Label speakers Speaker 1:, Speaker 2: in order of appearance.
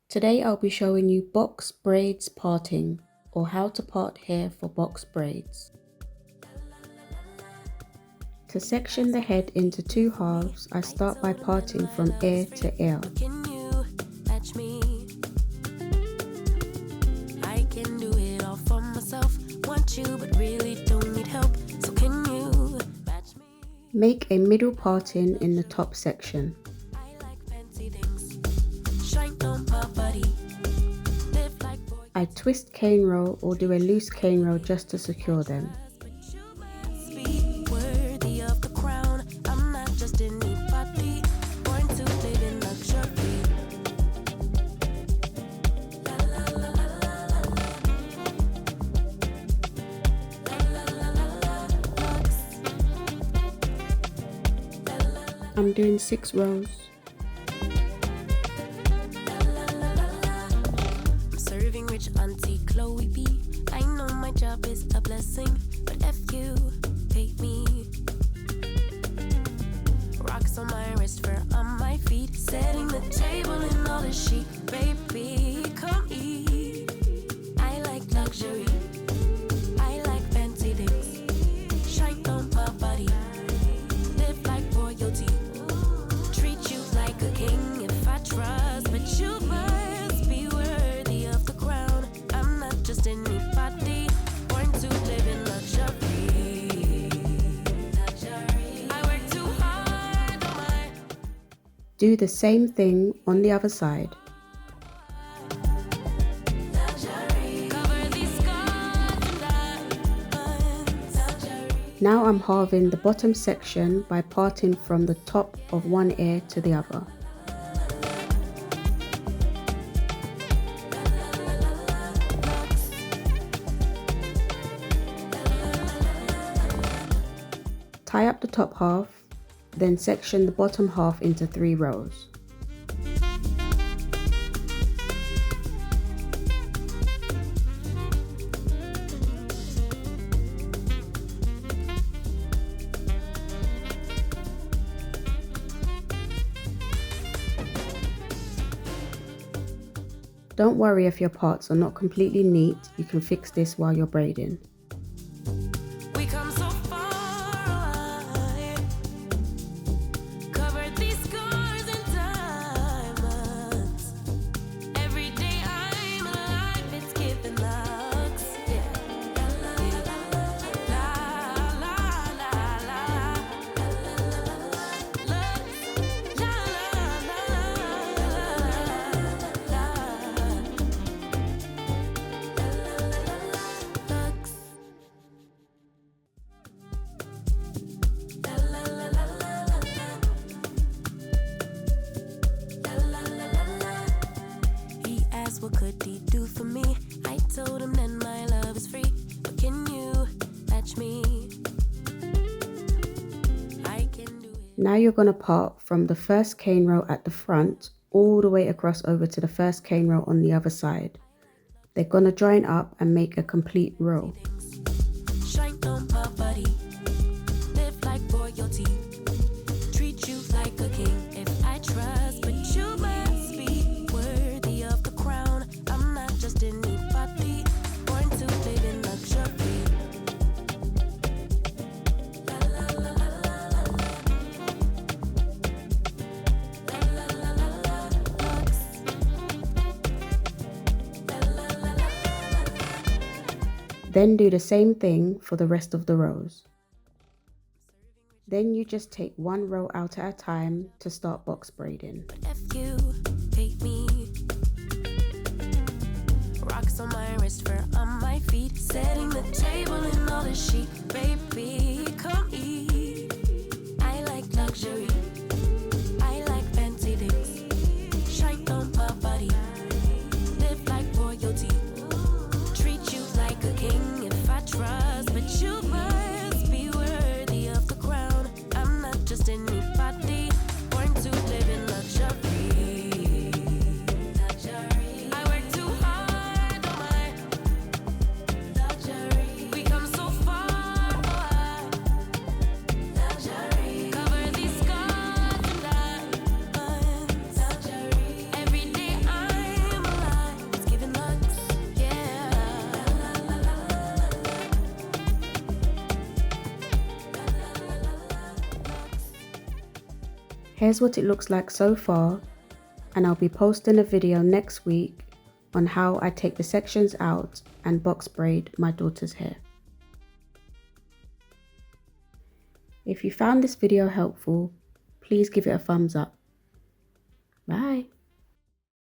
Speaker 1: Today I'll be showing you box braids parting, or how to part hair for box braids. To section the head into two halves, I start by parting from ear to ear. I can do it all for myself, want you but really don't need help, so can you match me? Make a middle parting in the top section. I twist cane roll or do a loose cane roll just to secure them. I'm doing 6 rows. Serving rich Auntie Chloe B. I know my job is a blessing, but F you, pay me. Rocks on my wrist, fur on my feet, setting the table in all the chic. Baby, come eat. I like luxury. I like fancy things. Shine on my body. Live like royalty. Treat you like a king if I trust, but you must be worthy of the crown. I'm not just anybody, born to live in luxury. I work too hard on my... Do the same thing on the other side. Now I'm halving the bottom section by parting from the top of one ear to the other. Tie up the top half, then section the bottom half into 3 rows. Don't worry if your parts are not completely neat, you can fix this while you're braiding. We come so far, covered these scars and diamonds. Every day I'm alive, it's giving lux. What could he do for me? I told him that my love is free, but can you match me? I can do it. Now you're going to part from the first cane row at the front all the way across over to the first cane row on the other side. They're going to join up and make a complete row. Shine on my body. Live like royalty. Treat you like a king if I trust, but you must be worthy of the crown. I'm not just anybody, born to live in luxury. La la la la la la la la la lux. La la la la. Then do the same thing for the rest of the rows. Then you just take one row out at a time to start box braiding. F you, pay me. Rocks on my wrist, fur on my feet, setting the table in all the chic. Baby, come eat. I like luxury. I like fancy things. Shine on my body. Live like royalty. Treat you like a king if I trust, but you must be worthy of the crown. I'm not just anybody, born to live in luxury.
Speaker 2: Here's what it looks like so far, and I'll be posting a video next week on how I take the sections out and box braid my daughter's hair. If you found this video helpful, please give it a thumbs up. Bye.